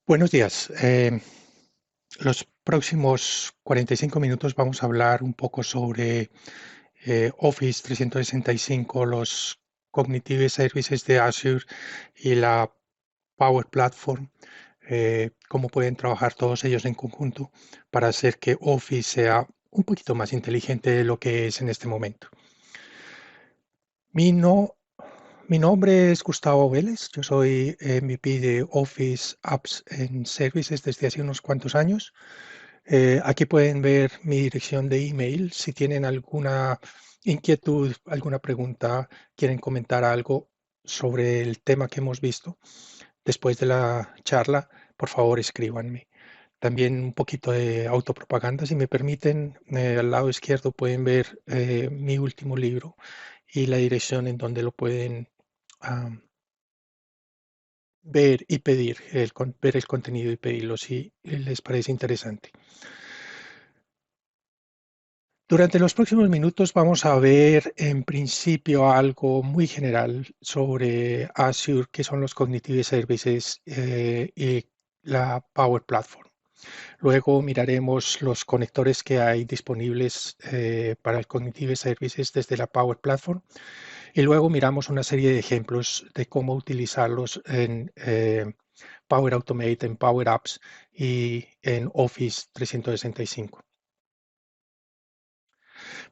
Buenos días. Los próximos 45 minutos vamos a hablar un poco sobre Office 365, los Cognitive Services de Azure y la Power Platform, cómo pueden trabajar todos ellos en conjunto para hacer que Office sea un poquito más inteligente de lo que es en este momento. Mi, no- Mi nombre es Gustavo Vélez, yo soy MVP de Office Apps and Services desde hace unos cuantos años. Aquí pueden ver mi dirección de email. Si tienen alguna inquietud, alguna pregunta, quieren comentar algo sobre el tema que hemos visto después de la charla, por favor escríbanme. También un poquito de autopropaganda, si me permiten. Al lado izquierdo pueden ver mi último libro y la dirección en donde lo pueden am, ver y pedir, ver el contenido y pedirlo si les parece interesante. Durante los próximos minutos vamos a ver en principio algo muy general sobre Azure, que son los Cognitive Services y la Power Platform. Luego miraremos los conectores que hay disponibles para el Cognitive Services desde la Power Platform y luego miramos una serie de ejemplos de cómo utilizarlos en Power Automate, en Power Apps y en Office 365.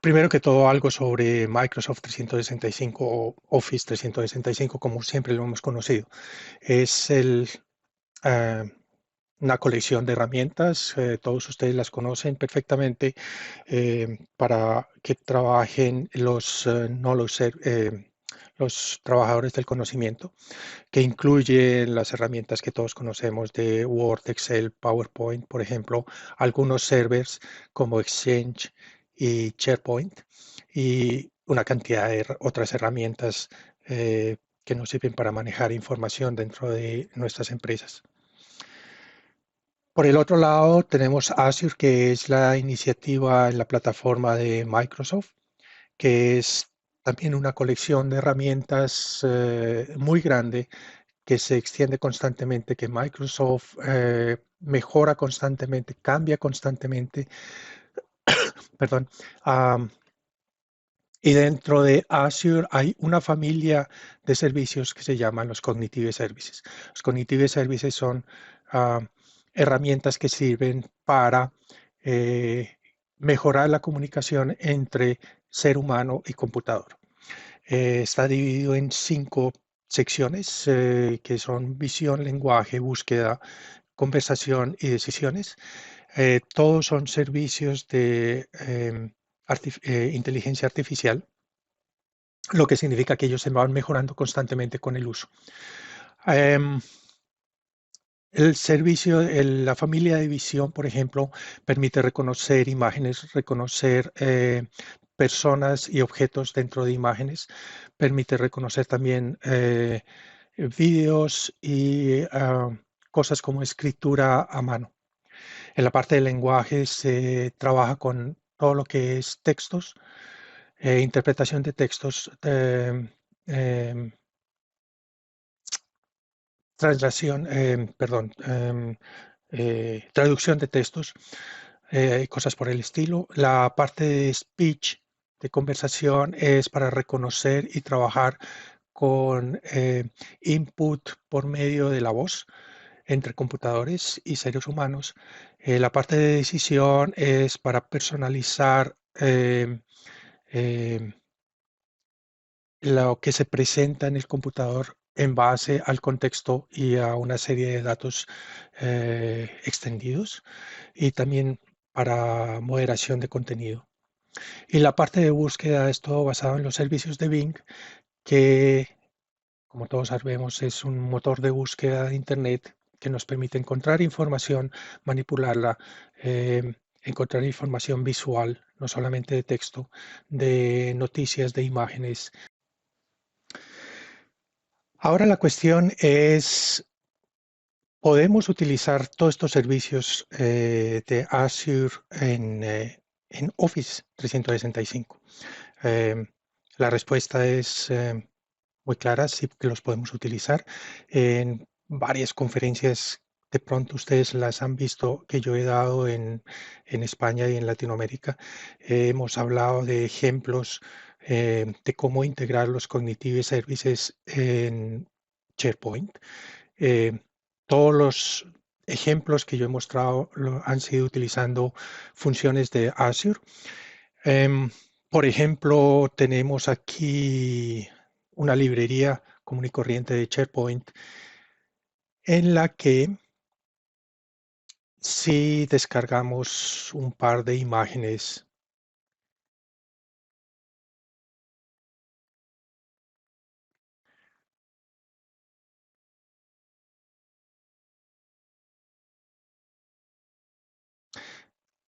Primero que todo, algo sobre Microsoft 365 o Office 365, como siempre lo hemos conocido. Es eh, una colección de herramientas, todos ustedes las conocen perfectamente, para que trabajen los trabajadores del conocimiento, que incluyen las herramientas que todos conocemos de Word, Excel, PowerPoint, por ejemplo, algunos servers como Exchange y SharePoint, y una cantidad de otras herramientas que nos sirven para manejar información dentro de nuestras empresas. Por el otro lado, tenemos Azure, que es la iniciativa en la plataforma de Microsoft, que es también una colección de herramientas muy grande que se extiende constantemente, que Microsoft mejora constantemente, cambia constantemente, perdón. am, y dentro de Azure hay una familia de servicios que se llaman los Cognitive Services. Los Cognitive Services son ah, herramientas que sirven para eh, mejorar la comunicación entre ser humano y computador. Está dividido en 5 secciones que son visión, lenguaje, búsqueda, conversación y decisiones. Todos son servicios de inteligencia artificial, lo que significa que ellos se van mejorando constantemente con el uso. Em, la familia de visión, por ejemplo, permite reconocer imágenes, reconocer personas y objetos dentro de imágenes, permite reconocer también vídeos y cosas como escritura a mano. En la parte del lenguaje se trabaja con todo lo que es textos, interpretación de textos, em, traducción de textos, cosas por el estilo. La parte de speech, de conversación, es para reconocer y trabajar con input por medio de la voz entre computadores y seres humanos. La parte de decisión es para personalizar eh, lo que se presenta en el computador en base al contexto y a una serie de datos extendidos, y también para moderación de contenido. Y la parte de búsqueda es todo basado en los servicios de Bing, que, como todos sabemos, es un motor de búsqueda de Internet que nos permite encontrar información, manipularla, encontrar información visual, no solamente de texto, de noticias, de imágenes. Ahora la cuestión es, ¿podemos utilizar todos estos servicios de Azure en Office 365? Eh, la respuesta es muy clara, sí que los podemos utilizar. En varias conferencias de pronto ustedes las han visto que yo he dado en España y en Latinoamérica. Hemos hablado de ejemplos de cómo integrar los Cognitive Services en SharePoint. Eh, todos los ejemplos que yo he mostrado han sido utilizando funciones de Azure. Em, por ejemplo, tenemos aquí una librería común y corriente de SharePoint en la que si descargamos un par de imágenes,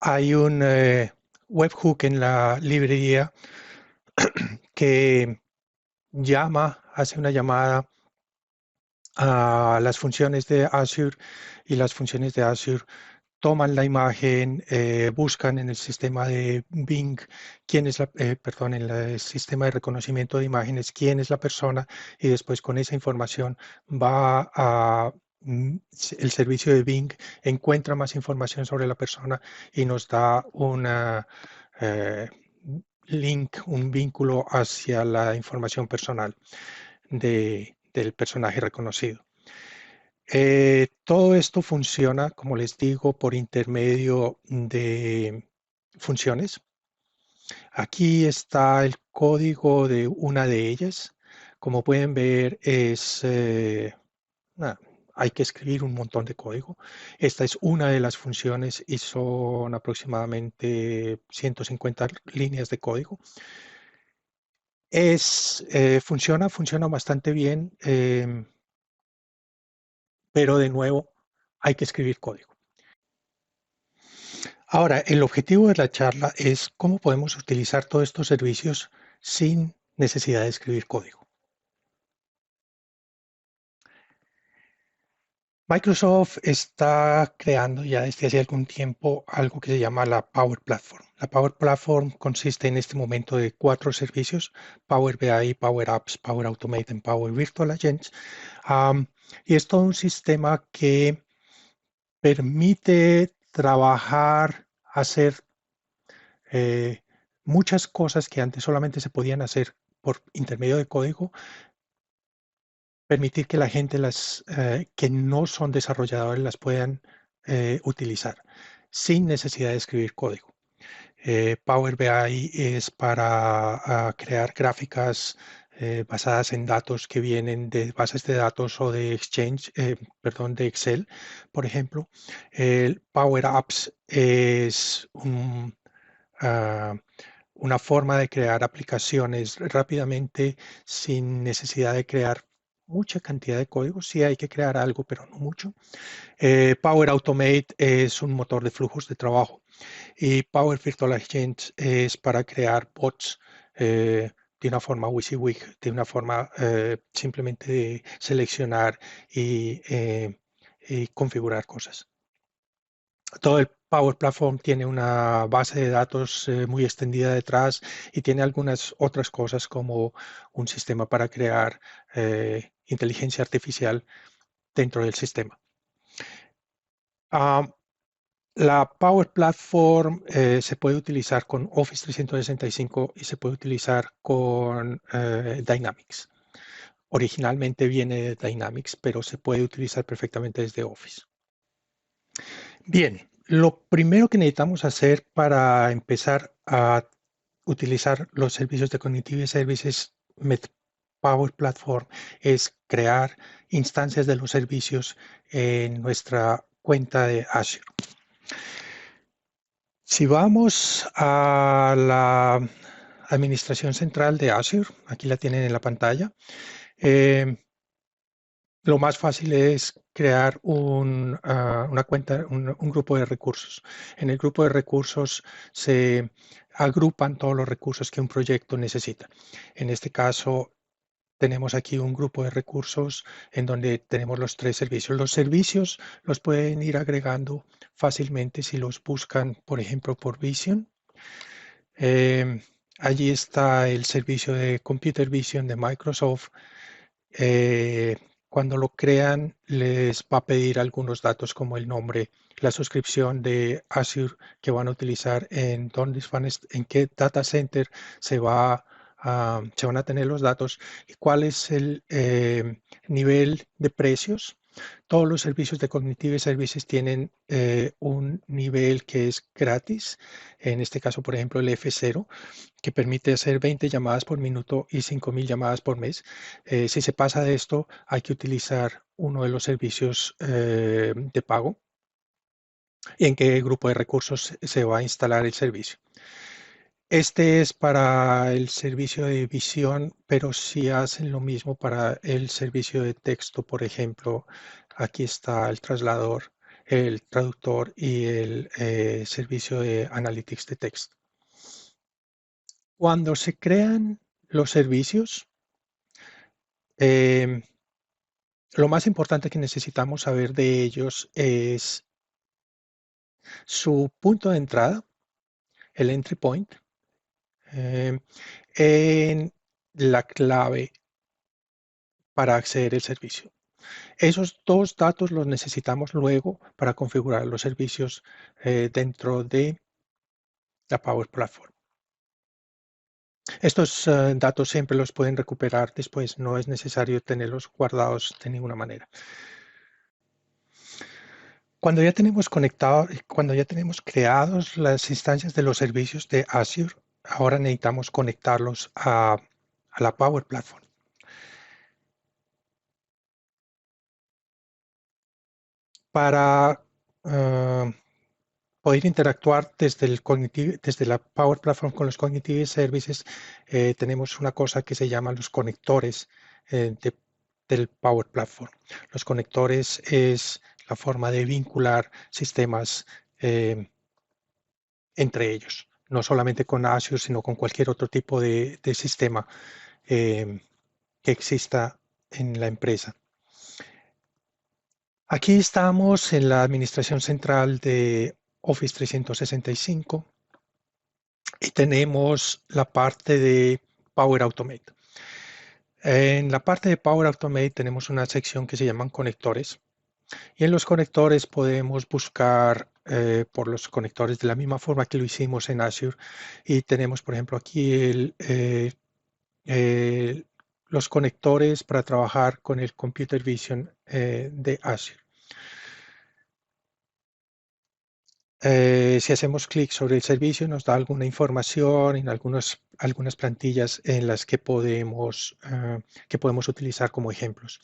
hay un webhook en la librería que hace una llamada a las funciones de Azure y las funciones de Azure toman la imagen, buscan en el sistema de Bing perdón, en el sistema de reconocimiento de imágenes quién es la persona y después con esa información va a el servicio de Bing, encuentra más información sobre la persona y nos da una eh, link, un vínculo hacia la información personal del personaje reconocido. Todo esto funciona, como les digo, por intermedio de funciones. Aquí está el código de una de ellas. Como pueden ver, hay que escribir un montón de código. Esta es una de las funciones y son aproximadamente 150 líneas de código. Funciona bastante bien. Pero de nuevo hay que escribir código. Ahora, el objetivo de la charla es cómo podemos utilizar todos estos servicios sin necesidad de escribir código. Microsoft está creando ya desde hace algún tiempo algo que se llama la Power Platform. La Power Platform consiste en este momento de 4 servicios: Power BI, Power Apps, Power Automate y Power Virtual Agents. Y es todo un sistema que permite trabajar, hacer muchas cosas que antes solamente se podían hacer por intermedio de código, permitir que la gente que no son desarrolladores las puedan utilizar sin necesidad de escribir código. Power BI es para crear gráficas basadas en datos que vienen de bases de datos o de perdón, de Excel, por ejemplo. El Power Apps es ah, una forma de crear aplicaciones rápidamente sin necesidad de crear mucha cantidad de código. Sí hay que crear algo, pero no mucho. Power Automate es un motor de flujos de trabajo y Power Virtual Agents es para crear bots de una forma WYSIWYG, de una forma simplemente de seleccionar y configurar cosas. Todo el Power Platform tiene una base de datos muy extendida detrás y tiene algunas otras cosas como un sistema para crear inteligencia artificial dentro del sistema. La Power Platform se puede utilizar con Office 365 y se puede utilizar con Dynamics. Originalmente viene de Dynamics, pero se puede utilizar perfectamente desde Office. Bien, lo primero que necesitamos hacer para empezar a utilizar los servicios de Cognitive Services Power Platform es crear instancias de los servicios en nuestra cuenta de Azure. Si vamos a la administración central de Azure, aquí la tienen en la pantalla, lo más fácil es crear una cuenta, un grupo de recursos. En el grupo de recursos se agrupan todos los recursos que un proyecto necesita. En este caso, tenemos aquí un grupo de recursos en donde tenemos los 3 servicios. Los servicios los pueden ir agregando fácilmente si los buscan, por ejemplo, por Vision. Allí está el servicio de Computer Vision de Microsoft. Cuando lo crean, les va a pedir algunos datos como el nombre, la suscripción de Azure que van a utilizar, en qué data center se van a tener los datos y cuál es el nivel de precios. Todos los servicios de Cognitive Services tienen un nivel que es gratis, en este caso, por ejemplo, el F0, que permite hacer 20 llamadas por minuto y 5.000 llamadas por mes. Si se pasa de esto, hay que utilizar uno de los servicios de pago y en qué grupo de recursos se va a instalar el servicio. Este es para el servicio de visión, pero si hacen lo mismo para el servicio de texto, por ejemplo, aquí está el traslador, el traductor y el servicio de analytics de texto. Cuando se crean los servicios, eh, lo más importante que necesitamos saber de ellos es su punto de entrada, el entry point, eh, en la clave para acceder al servicio. Esos dos datos los necesitamos luego para configurar los servicios dentro de la Power Platform. Estos datos siempre los pueden recuperar después, no es necesario tenerlos guardados de ninguna manera. Cuando ya tenemos creados las instancias de los servicios de Azure, ahora necesitamos conectarlos a la Power Platform. Para poder interactuar desde la Power Platform con los Cognitive Services, tenemos una cosa que se llama los conectores del Power Platform. Los conectores es la forma de vincular sistemas entre ellos, no solamente con Azure, sino con cualquier otro tipo de sistema que exista en la empresa. Aquí estamos en la administración central de Office 365 y tenemos la parte de Power Automate. En la parte de Power Automate tenemos una sección que se llaman conectores y en los conectores podemos buscar por los conectores de la misma forma que lo hicimos en Azure y tenemos, por ejemplo, aquí los conectores para trabajar con el Computer Vision de Azure. Si hacemos clic sobre el servicio, nos da alguna información en algunas plantillas en las que podemos utilizar como ejemplos.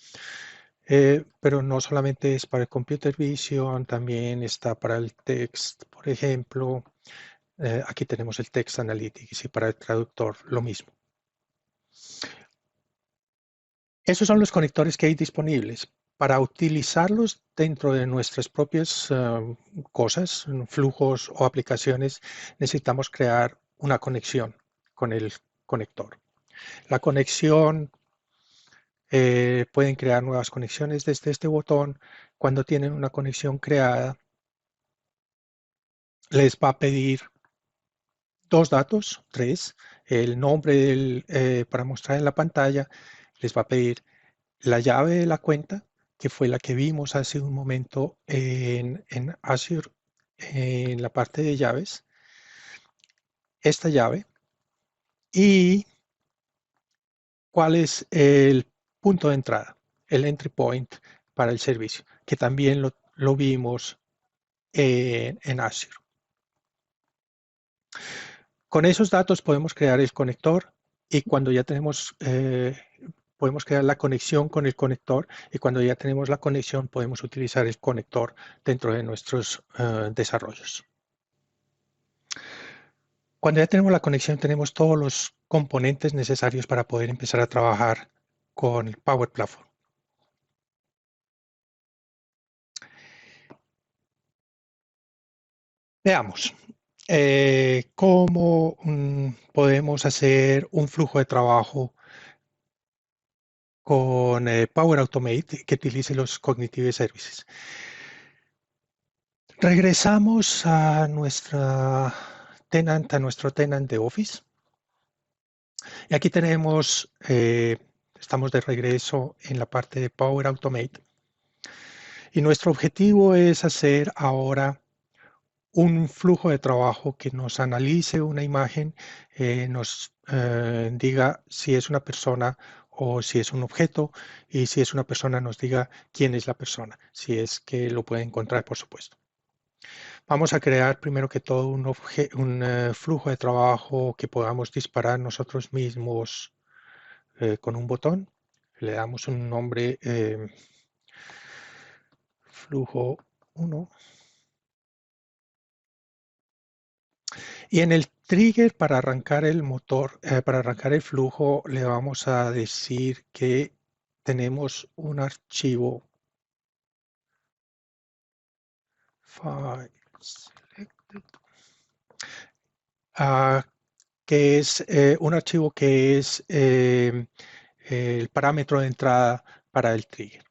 Pero no solamente es para el Computer Vision, también está para el text, por ejemplo. Aquí tenemos el Text Analytics y para el traductor lo mismo. Esos son los conectores que hay disponibles. Para utilizarlos dentro de nuestras propias cosas, flujos o aplicaciones, necesitamos crear una conexión con el conector. La conexión, pueden crear nuevas conexiones desde este botón. Cuando tienen una conexión creada, les va a pedir dos datos, tres, el nombre para mostrar en la pantalla, les va a pedir la llave de la cuenta, que fue la que vimos hace un momento en Azure, en la parte de llaves, esta llave, y cuál es el punto de entrada, el entry point para el servicio, que también lo vimos en Azure. Con esos datos podemos crear el conector y cuando ya tenemos podemos crear la conexión con el conector y cuando ya tenemos la conexión podemos utilizar el conector dentro de nuestros desarrollos. Cuando ya tenemos la conexión tenemos todos los componentes necesarios para poder empezar a trabajar con el Power Platform. Veamos cómo podemos hacer un flujo de trabajo con Power Automate que utilice los Cognitive Services. Regresamos a nuestro tenant de Office. Y aquí tenemos Estamos de regreso en la parte de Power Automate. Y nuestro objetivo es hacer ahora un flujo de trabajo que nos analice una imagen, nos diga si es una persona o si es un objeto, y si es una persona nos diga quién es la persona, si es que lo puede encontrar, por supuesto. Vamos a crear primero que todo un flujo de trabajo que podamos disparar nosotros mismos con un botón. Le damos un nombre, flujo 1. Y en el trigger para arrancar el motor, para arrancar el flujo, le vamos a decir que tenemos un archivo file selected, ah, que es un archivo que es el parámetro de entrada para el trigger.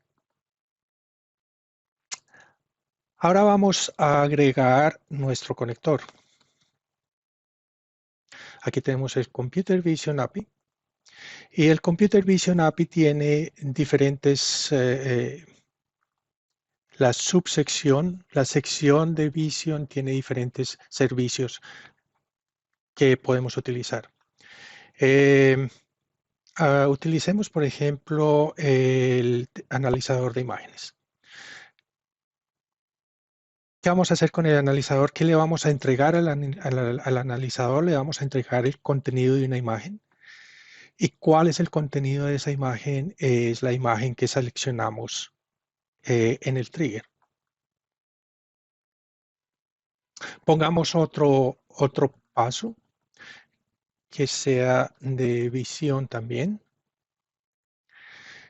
Ahora vamos a agregar nuestro conector. Aquí tenemos el Computer Vision API. Y el Computer Vision API tiene diferentes, la sección de Vision tiene diferentes servicios que podemos utilizar. Utilicemos, por ejemplo, el analizador de imágenes. ¿Qué vamos a hacer con el analizador? ¿Qué le vamos a entregar al analizador? Le vamos a entregar el contenido de una imagen. ¿Y cuál es el contenido de esa imagen? Es la imagen que seleccionamos en el trigger. Pongamos otro paso que sea de visión también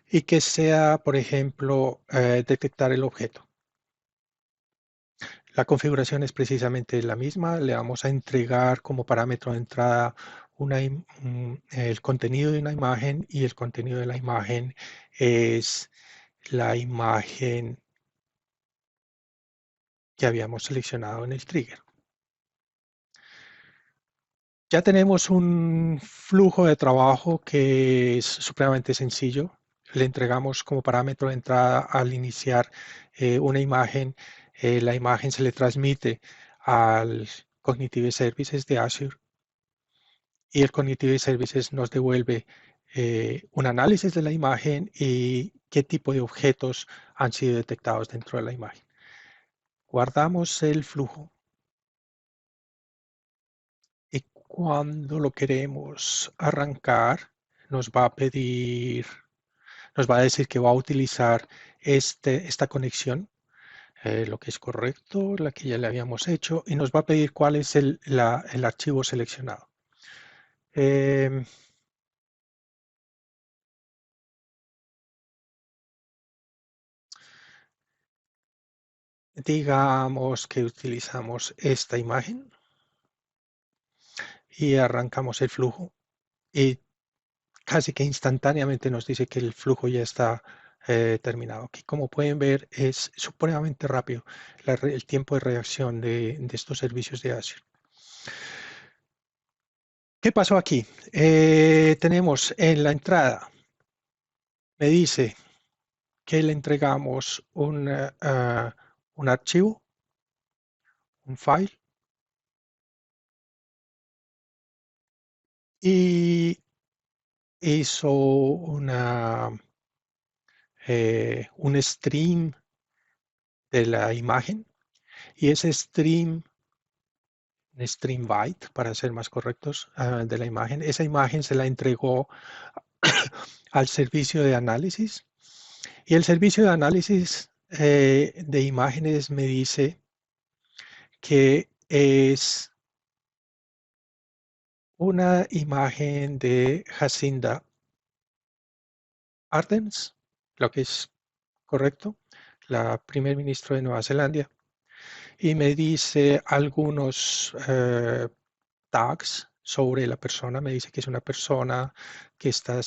y que sea, por ejemplo, detectar el objeto. La configuración es precisamente la misma. Le vamos a entregar como parámetro de entrada el contenido de una imagen, y el contenido de la imagen es la imagen que habíamos seleccionado en el trigger. Ya tenemos un flujo de trabajo que es supremamente sencillo. Le entregamos como parámetro de entrada al iniciar una imagen. La imagen se le transmite al Cognitive Services de Azure, y el Cognitive Services nos devuelve un análisis de la imagen y qué tipo de objetos han sido detectados dentro de la imagen. Guardamos el flujo. Y cuando lo queremos arrancar, nos va a pedir, nos va a decir que va a utilizar esta conexión, lo que es correcto, la que ya le habíamos hecho, y nos va a pedir cuál es el archivo seleccionado. Em, digamos que utilizamos esta imagen y arrancamos el flujo, y casi que instantáneamente nos dice que el flujo ya está terminado. Aquí, como pueden ver, es supremamente rápido el tiempo de reacción de estos servicios de Azure. ¿Qué pasó aquí? Tenemos en la entrada, me dice que le entregamos un archivo, un file, y hizo un stream de la imagen, y ese stream byte, para ser más correctos, de la imagen. Esa imagen se la entregó al servicio de análisis, y el servicio de análisis de imágenes me dice que es una imagen de Jacinda Ardern, lo que es correcto, la primer ministro de Nueva Zelanda, y me dice algunos tags sobre la persona. Me dice que es una persona que está,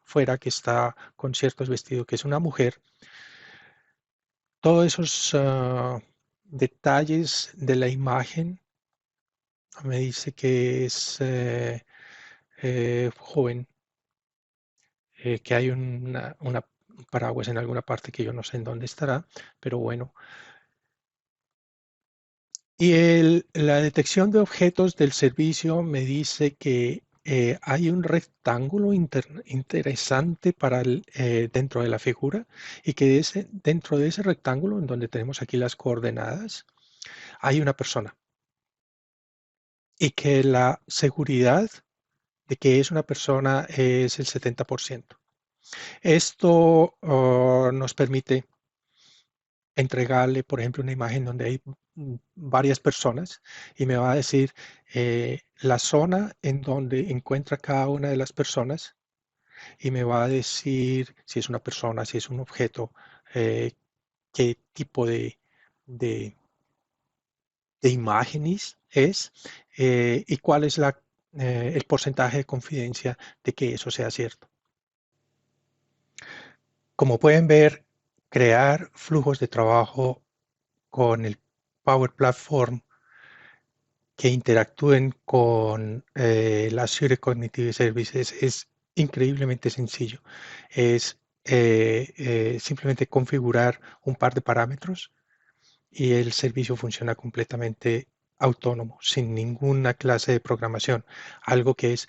fuera, que está con ciertos vestidos, que es una mujer. Todos esos detalles de la imagen. Me dice que es joven, que hay un paraguas en alguna parte que yo no sé en dónde estará, pero bueno. Y la detección de objetos del servicio me dice que hay un rectángulo interesante dentro de la figura y que dentro de ese rectángulo, en donde tenemos aquí las coordenadas, hay una persona y que la seguridad de que es una persona es el 70%. Esto nos permite entregarle, por ejemplo, una imagen donde hay varias personas y me va a decir la zona en donde encuentra cada una de las personas y me va a decir si es una persona, si es un objeto, eh, qué tipo de, de imágenes es y cuál es el porcentaje de confidencia de que eso sea cierto. Como pueden ver, crear flujos de trabajo con el Power Platform que interactúen con las Azure Cognitive Services es increíblemente sencillo. Es simplemente configurar un par de parámetros y el servicio funciona completamente autónomo, sin ninguna clase de programación, algo que es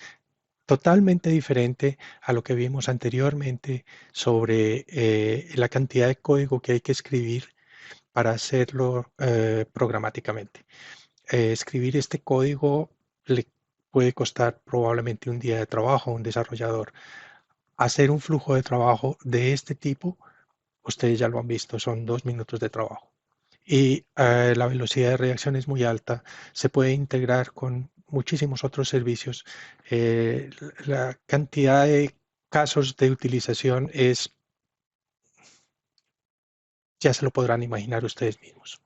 totalmente diferente a lo que vimos anteriormente sobre la cantidad de código que hay que escribir para hacerlo programáticamente. Escribir este código le puede costar probablemente un día de trabajo a un desarrollador. Hacer un flujo de trabajo de este tipo, ustedes ya lo han visto, son 2 minutos de trabajo. Y la velocidad de reacción es muy alta, se puede integrar con muchísimos otros servicios. La cantidad de casos de utilización ya se lo podrán imaginar ustedes mismos.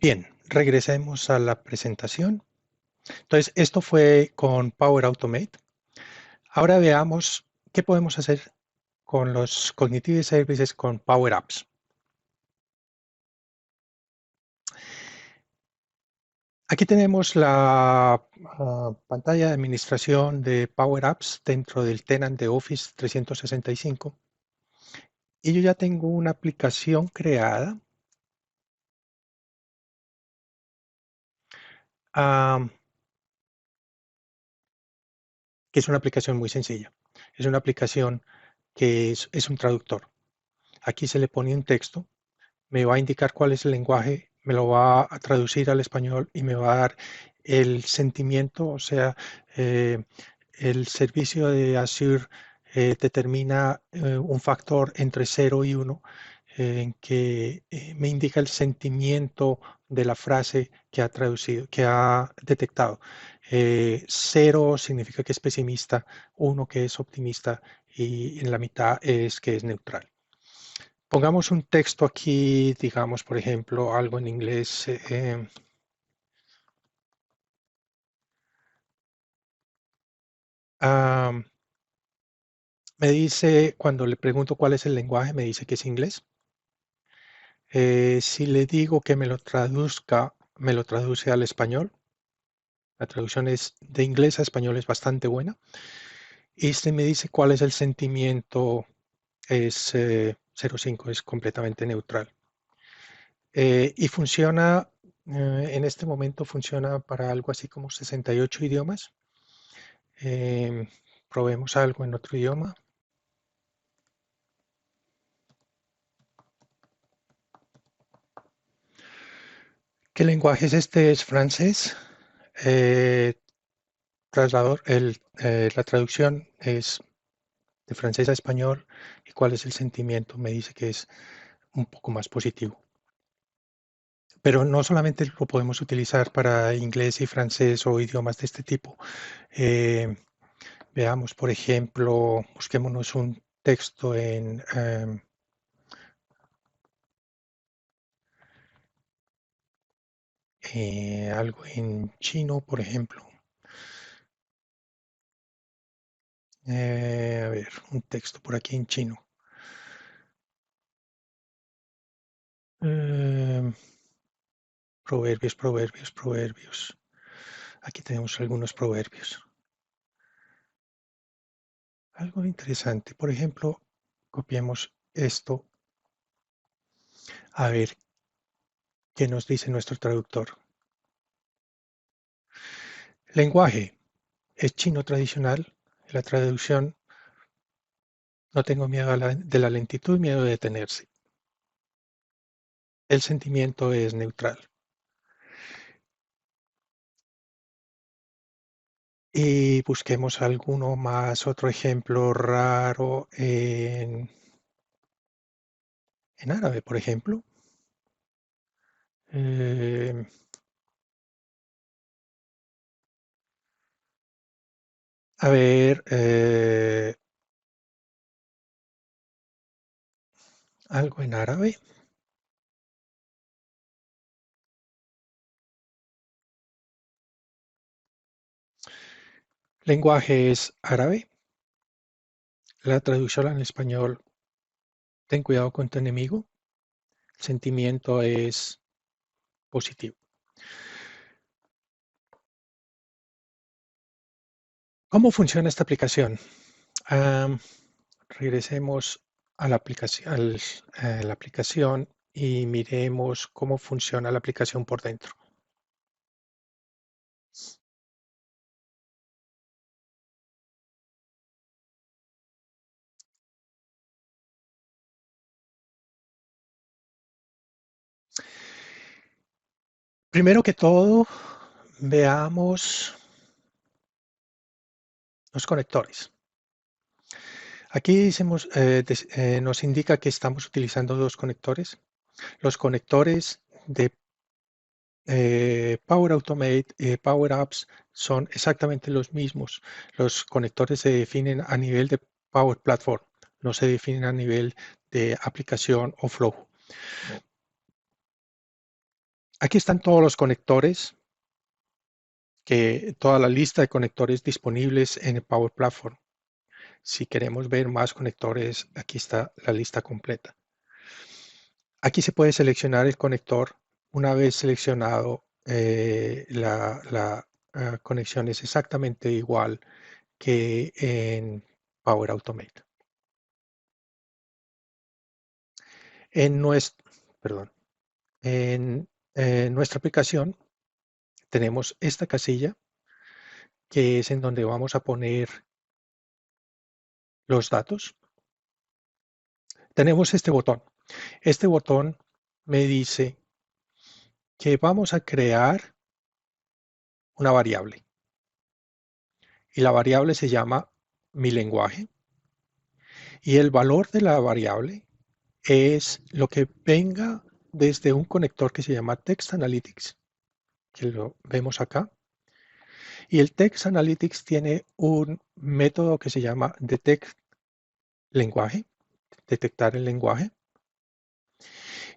Bien, regresemos a la presentación. Entonces, esto fue con Power Automate. Ahora veamos qué podemos hacer con los Cognitive Services con Power Apps. Aquí tenemos la pantalla de administración de Power Apps dentro del tenant de Office 365. Y yo ya tengo una aplicación creada. Que es una aplicación muy sencilla. Es una aplicación que es un traductor. Aquí se le pone un texto, me va a indicar cuál es el lenguaje, me lo va a traducir al español y me va a dar el sentimiento, o sea, eh, el servicio de Azure determina un factor entre 0 y 1 en que me indica el sentimiento de la frase que ha traducido, que ha detectado. 0 significa que es pesimista, 1 que es optimista y en la mitad es que es neutral. Pongamos un texto aquí, digamos, por ejemplo, algo en inglés. Ah, me dice, cuando le pregunto cuál es el lenguaje, me dice que es inglés. Si le digo que me lo traduzca, me lo traduce al español. La traducción es de inglés a español es bastante buena. Y si me dice cuál es el sentimiento, es 0,5, es completamente neutral. Y funciona, en este momento funciona para algo así como 68 idiomas. Probemos algo en otro idioma. ¿Qué lenguaje es este? Es francés. Eh, la traducción es de francés a español. ¿Y cuál es el sentimiento? Me dice que es un poco más positivo. Pero no solamente lo podemos utilizar para inglés y francés o idiomas de este tipo. Eh, Veamos, por ejemplo, busquémonos un texto en algo en chino, por ejemplo. A ver, un texto por aquí en chino. Eh, proverbios, proverbios, proverbios. Aquí tenemos algunos proverbios. algo interesante. Por ejemplo, copiemos esto a ver qué nos dice nuestro traductor. Lenguaje es chino tradicional. La traducción, no tengo miedo de la lentitud, miedo de detenerse. El sentimiento es neutral. Y busquemos alguno más, otro ejemplo raro en árabe, por ejemplo. Eh, a ver, algo en árabe. Lenguaje es árabe. La traducción al español, ten cuidado con tu enemigo. El sentimiento es positivo. ¿Cómo funciona esta aplicación? Am, regresemos a la aplicación y miremos cómo funciona la aplicación por dentro. Primero que todo, veamos los conectores. Aquí nos indica que estamos utilizando dos conectores. Los conectores de Power Automate y Power Apps son exactamente los mismos. Los conectores se definen a nivel de Power Platform, no se definen a nivel de aplicación o flow. Aquí están todos los conectores, toda la lista de conectores disponibles en el Power Platform. Si queremos ver más conectores, aquí está la lista completa. Aquí se puede seleccionar el conector. Una vez seleccionado, la conexión es exactamente igual que en Power Automate. En, perdón, en nuestra aplicación tenemos esta casilla que es en donde vamos a poner los datos. Tenemos este botón. Este botón me dice que vamos a crear una variable y la variable se llama mi lenguaje y el valor de la variable es lo que venga desde un conector que se llama Text Analytics, que lo vemos acá. Y el Text Analytics tiene un método que se llama Detect Lenguaje, detectar el lenguaje.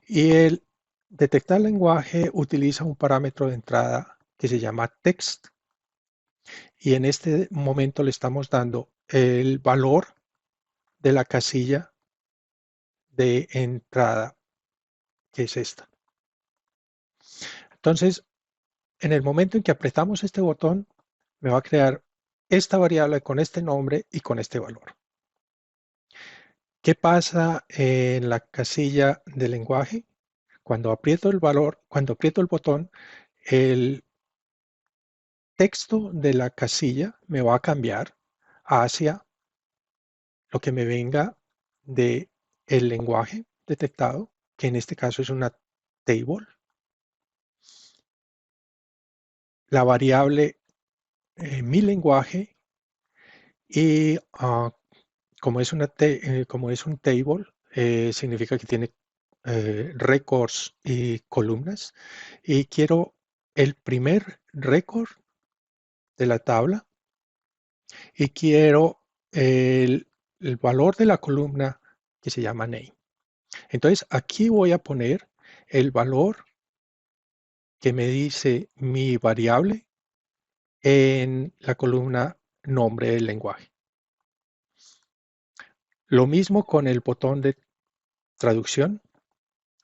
Y el detectar lenguaje utiliza un parámetro de entrada que se llama text. Y en este momento le estamos dando el valor de la casilla de entrada, que es esta. Entonces, en el momento en que apretamos este botón, me va a crear esta variable con este nombre y con este valor. ¿Qué pasa en la casilla de lenguaje? Cuando aprieto el botón, el texto de la casilla me va a cambiar hacia lo que me venga de el lenguaje detectado, que en este caso es una table. La variable mi lenguaje y como es como es un table, significa que tiene récords y columnas y quiero el primer récord de la tabla y quiero el valor de la columna que se llama name. Entonces aquí voy a poner el valor que me dice mi variable en la columna nombre del lenguaje. Lo mismo con el botón de traducción.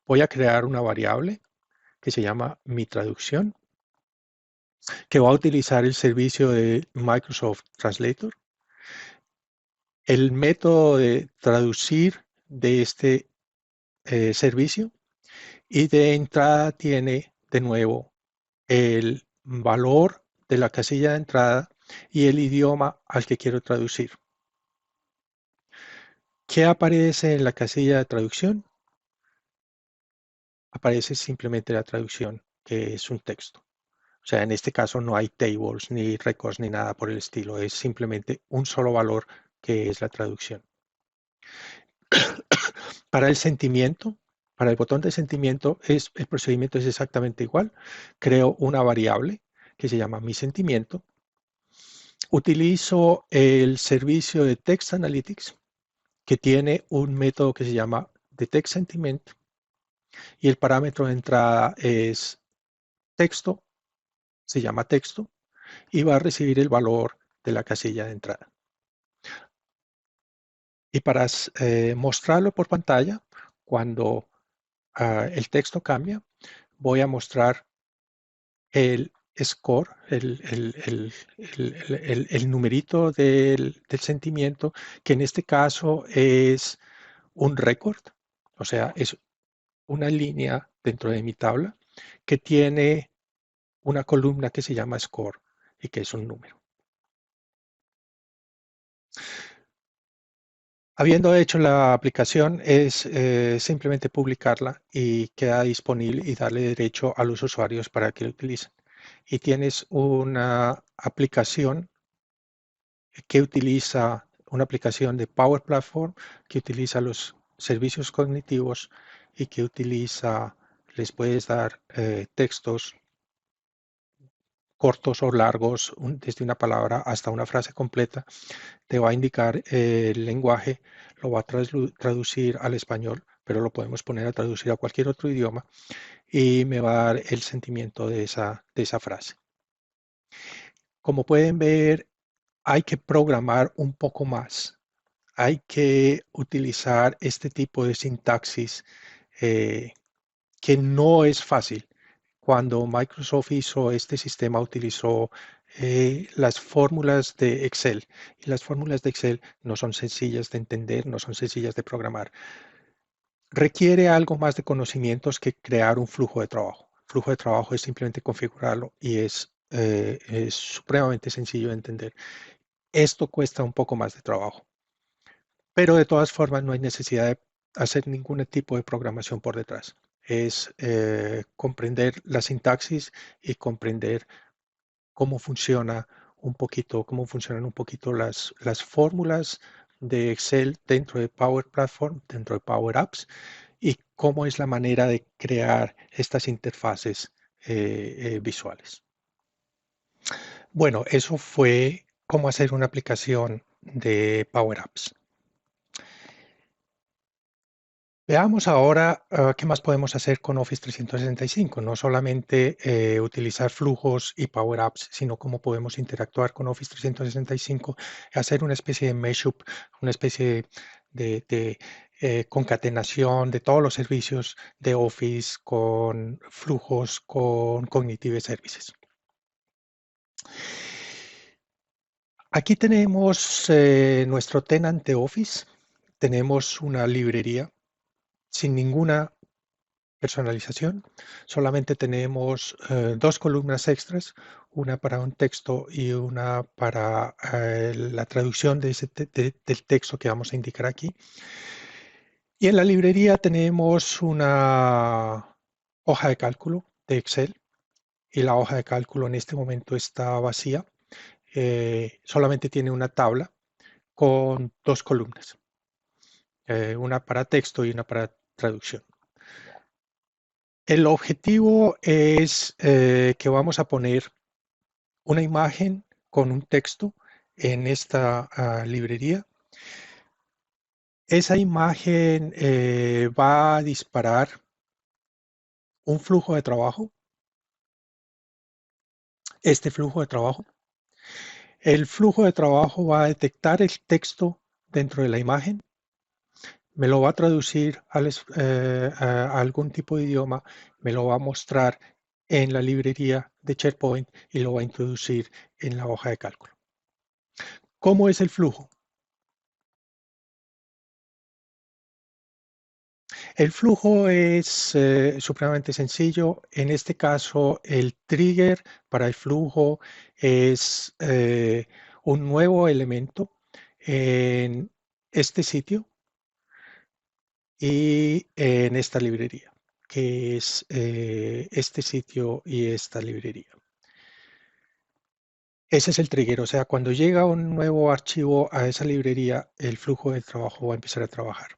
Voy a crear una variable que se llama mi traducción, que va a utilizar el servicio de Microsoft Translator. el método de traducir de este servicio, y de entrada tiene de nuevo el valor de la casilla de entrada y el idioma al que quiero traducir. ¿Qué aparece en la casilla de traducción? Aparece simplemente la traducción, que es un texto. O sea, en este caso no hay tables, ni records, ni nada por el estilo. Es simplemente un solo valor que es la traducción. Para el sentimiento, para el botón de sentimiento, el procedimiento es exactamente igual. Creo una variable que se llama mi sentimiento. Utilizo el servicio de Text Analytics, que tiene un método que se llama detectSentiment, y el parámetro de entrada es texto, se llama texto, y va a recibir el valor de la casilla de entrada. Y para mostrarlo por pantalla, cuando el texto cambia, voy a mostrar el score, el numerito del sentimiento, que en este caso es un récord, o sea, es una línea dentro de mi tabla que tiene una columna que se llama score y que es un número. Habiendo hecho la aplicación, es simplemente publicarla y queda disponible y darle derecho a los usuarios para que lo utilicen. Y tienes una aplicación que utiliza, una aplicación de Power Platform que utiliza los servicios cognitivos y que utiliza, les puedes dar textos cortos o largos, desde una palabra hasta una frase completa, te va a indicar el lenguaje, lo va a traducir al español, pero lo podemos poner a traducir a cualquier otro idioma y me va a dar el sentimiento de esa frase. Como pueden ver, hay que programar un poco más. Hay que utilizar este tipo de sintaxis eh, que no es fácil. Cuando Microsoft hizo este sistema, utilizó las fórmulas de Excel. Y las fórmulas de Excel no son sencillas de entender, no son sencillas de programar. Requiere algo más de conocimientos que crear un flujo de trabajo. El flujo de trabajo es simplemente configurarlo y es supremamente sencillo de entender. Esto cuesta un poco más de trabajo, pero de todas formas no hay necesidad de hacer ningún tipo de programación por detrás. Es comprender la sintaxis y comprender cómo funciona un poquito, cómo funcionan un poquito las fórmulas de Excel dentro de Power Platform, dentro de Power Apps, y cómo es la manera de crear estas interfaces visuales. Bueno, eso fue cómo hacer una aplicación de Power Apps. Veamos ahora qué más podemos hacer con Office 365. No solamente utilizar flujos y Power Apps, sino cómo podemos interactuar con Office 365, hacer una especie de mashup, una especie de concatenación de todos los servicios de Office con flujos, con Cognitive Services. Aquí tenemos nuestro tenant de Office. Tenemos una librería sin ninguna personalización. Solamente tenemos dos columnas extras, una para un texto y una para la traducción del texto que vamos a indicar aquí. Y en la librería tenemos una hoja de cálculo de Excel, y la hoja de cálculo en este momento está vacía. Solamente tiene una tabla con dos columnas, una para texto y una para traducción. El objetivo es que vamos a poner una imagen con un texto en esta librería. Esa imagen va a disparar un flujo de trabajo. Este flujo de trabajo. El flujo de trabajo va a detectar el texto dentro de la imagen, me lo va a traducir a algún tipo de idioma, me lo va a mostrar en la librería de SharePoint y lo va a introducir en la hoja de cálculo. ¿Cómo es el flujo? El flujo es supremamente sencillo. En este caso, el trigger para el flujo es un nuevo elemento en este sitio y en esta librería, que es este sitio y esta librería. Ese es el trigger, o sea, cuando llega un nuevo archivo a esa librería, el flujo de trabajo va a empezar a trabajar.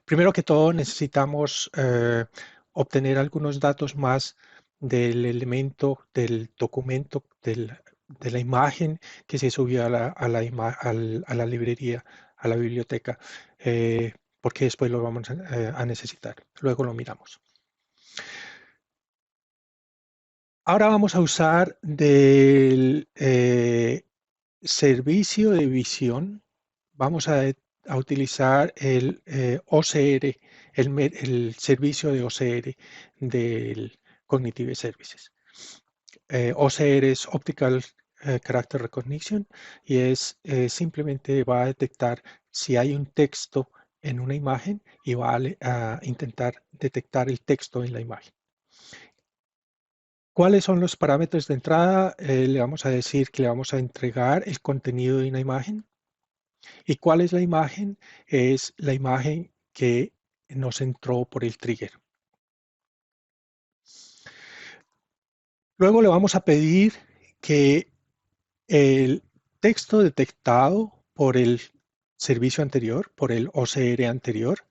Primero que todo, necesitamos obtener algunos datos más del elemento, del documento, de la imagen que se subió a la librería, a la biblioteca, porque después lo vamos a necesitar. Luego lo miramos. Ahora vamos a usar del servicio de visión. Vamos a utilizar el OCR, el servicio de OCR del Cognitive Services. OCR es Optical Character Recognition y es simplemente va a detectar si hay un texto en una imagen y va a intentar detectar el texto en la imagen. ¿Cuáles son los parámetros de entrada? Le vamos a decir que le vamos a entregar el contenido de una imagen. ¿Y cuál es la imagen? Es la imagen que nos entró por el trigger. Luego le vamos a pedir que el texto detectado por el servicio anterior, por el OCR anterior,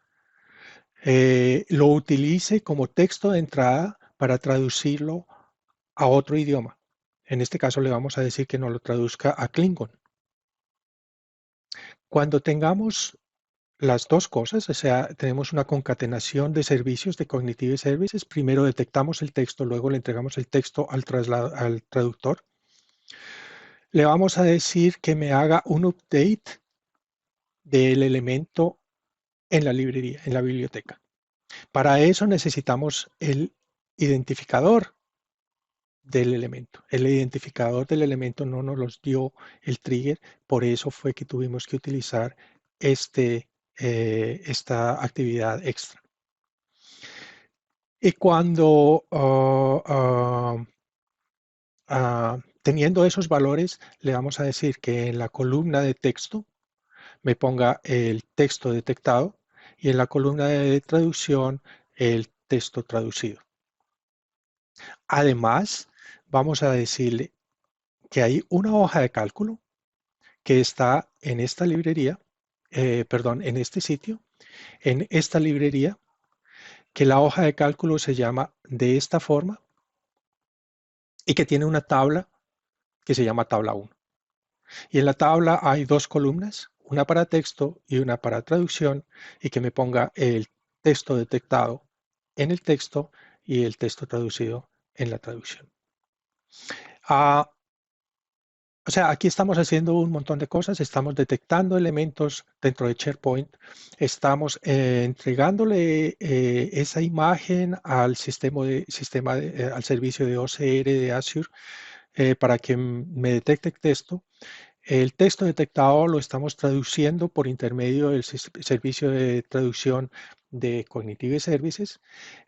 lo utilice como texto de entrada para traducirlo a otro idioma. En este caso le vamos a decir que nos lo traduzca a Klingon. Cuando tengamos las dos cosas, o sea, tenemos una concatenación de servicios de Cognitive Services. Primero detectamos el texto, luego le entregamos el texto al traductor. Le vamos a decir que me haga un update del elemento en la librería, en la biblioteca. Para eso necesitamos el identificador del elemento. El identificador del elemento no nos los dio el trigger, por eso fue que tuvimos que utilizar esta actividad extra. Y cuando teniendo esos valores, le vamos a decir que en la columna de texto me ponga el texto detectado y en la columna de traducción el texto traducido. Además, vamos a decirle que hay una hoja de cálculo que está en esta librería, perdón, en este sitio, en esta librería, que la hoja de cálculo se llama de esta forma y que tiene una tabla que se llama tabla 1. Y en la tabla hay dos columnas, una para texto y una para traducción, y que me ponga el texto detectado en el texto y el texto traducido en la traducción. O sea, aquí estamos haciendo un montón de cosas, estamos detectando elementos dentro de SharePoint, estamos entregándole esa imagen al al servicio de OCR de Azure para que me detecte texto. El texto detectado lo estamos traduciendo por intermedio del servicio de traducción de Cognitive Services.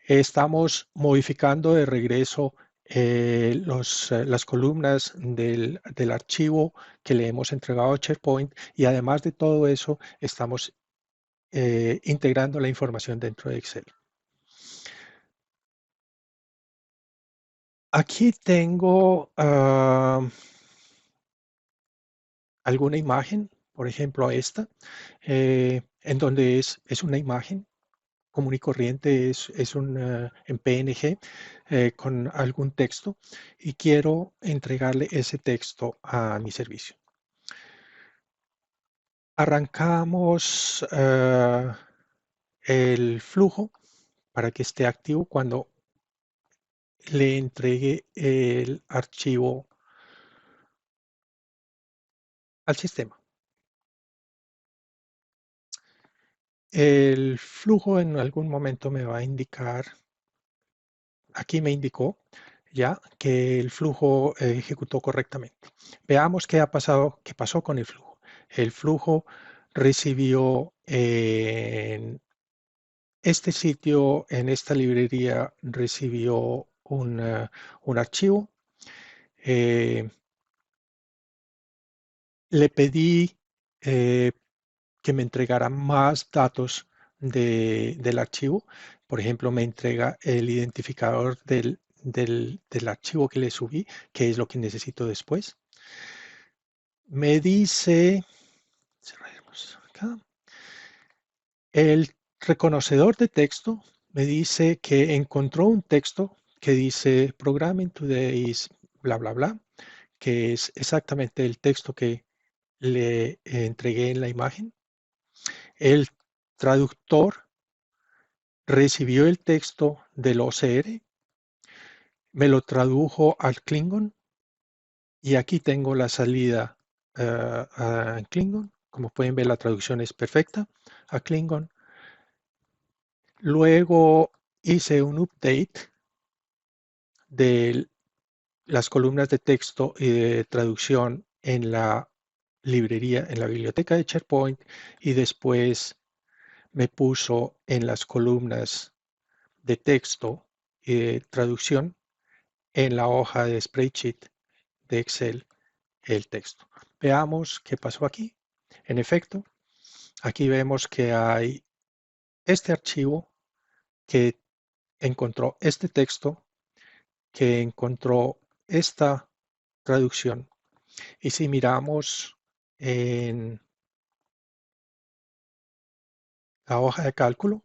Estamos modificando de regreso las columnas del archivo que le hemos entregado a SharePoint y además de todo eso estamos integrando la información dentro de Excel. Aquí tengo alguna imagen, por ejemplo esta, en donde es una imagen común y corriente, es en PNG con algún texto y quiero entregarle ese texto a mi servicio. Arrancamos el flujo para que esté activo cuando le entregue el archivo al sistema. El flujo en algún momento me va a indicar, aquí me indicó ya que el flujo ejecutó correctamente. Veamos qué pasó con el flujo. El flujo recibió este sitio, en esta librería, recibió un archivo. Eh, Le pedí eh, que me entregara más datos del archivo. Por ejemplo, me entrega el identificador del archivo que le subí, que es lo que necesito después. Me dice, cerremos acá, el reconocedor de texto me dice que encontró un texto que dice Programming Today is bla, bla, bla, que es exactamente el texto que le entregué en la imagen. El traductor recibió el texto del OCR, me lo tradujo al Klingon y aquí tengo la salida a Klingon. Como pueden ver, la traducción es perfecta a Klingon. Luego hice un update de las columnas de texto y de traducción en la librería, en la biblioteca de SharePoint, y después me puso en las columnas de texto y de traducción en la hoja de spreadsheet de Excel el texto. Veamos qué pasó aquí. En efecto, aquí vemos que hay este archivo que encontró este texto, que encontró esta traducción. Y si miramos en la hoja de cálculo,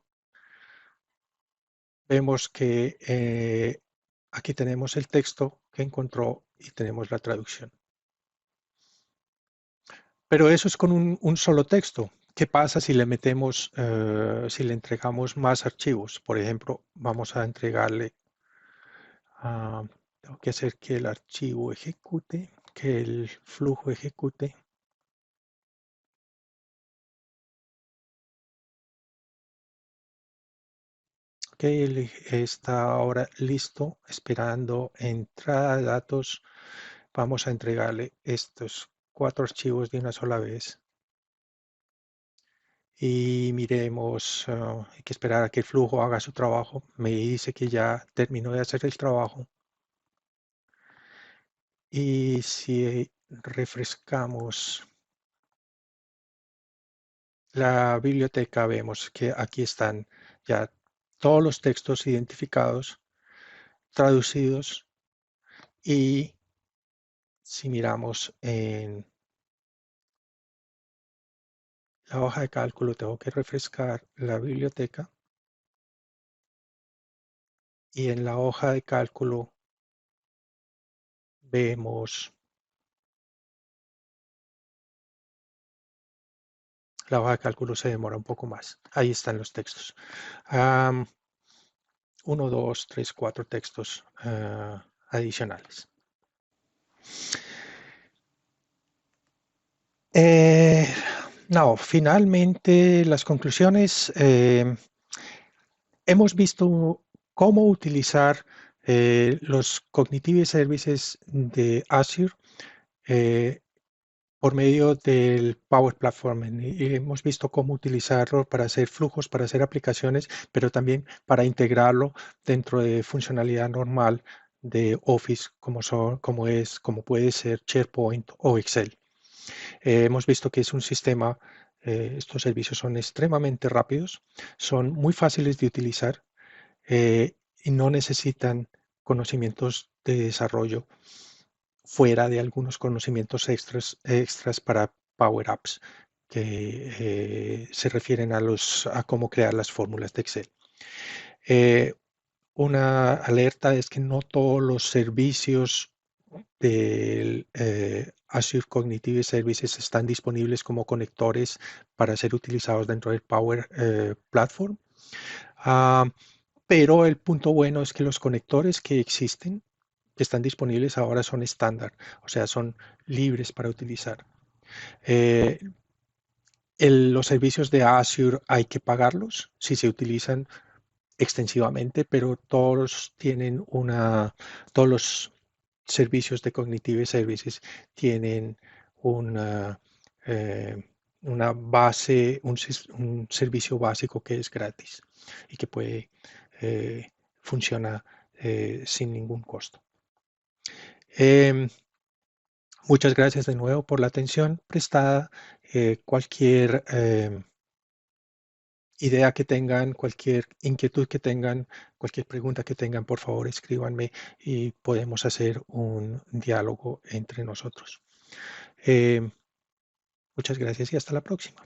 vemos que aquí tenemos el texto que encontró y tenemos la traducción. Pero eso es con un solo texto. ¿Qué pasa si le metemos, si le entregamos más archivos? Por ejemplo, vamos a entregarle, tengo que hacer que el archivo ejecute, que el flujo ejecute. Ok, él está ahora listo, esperando entrada de datos. Vamos a entregarle estos 4 archivos de una sola vez. Y miremos, hay que esperar a que el flujo haga su trabajo. Me dice que ya terminó de hacer el trabajo. Y si refrescamos la biblioteca, vemos que aquí están ya todos los textos identificados, traducidos, y si miramos en la hoja de cálculo, tengo que refrescar la biblioteca, y en la hoja de cálculo vemos, la hoja de cálculo se demora un poco más. Ahí están los textos. 1, 2, 3, 4 textos adicionales. Eh, no, finalmente las conclusiones. Hemos visto cómo utilizar los Cognitive Services de Azure eh, por medio del Power Platform. Y hemos visto cómo utilizarlo para hacer flujos, para hacer aplicaciones, pero también para integrarlo dentro de funcionalidad normal de Office, como puede ser SharePoint o Excel. Hemos visto que es un sistema, estos servicios son extremadamente rápidos, son muy fáciles de utilizar y no necesitan conocimientos de desarrollo fuera de algunos conocimientos extras para Power Apps que se refieren a cómo crear las fórmulas de Excel. Eh, una alerta es que no todos los servicios del Azure Cognitive Services están disponibles como conectores para ser utilizados dentro del Power Platform. Ah, pero el punto bueno es que los conectores que existen, que están disponibles ahora, son estándar, o sea, son libres para utilizar. Eh, los servicios de Azure hay que pagarlos si se utilizan extensivamente, pero todos los servicios de Cognitive Services tienen una, eh, una base, un servicio básico que es gratis y que puede funciona sin ningún costo. Em, Muchas gracias de nuevo por la atención prestada. Cualquier idea que tengan, cualquier inquietud que tengan, cualquier pregunta que tengan, por favor escríbanme y podemos hacer un diálogo entre nosotros. Eh, Muchas gracias y hasta la próxima.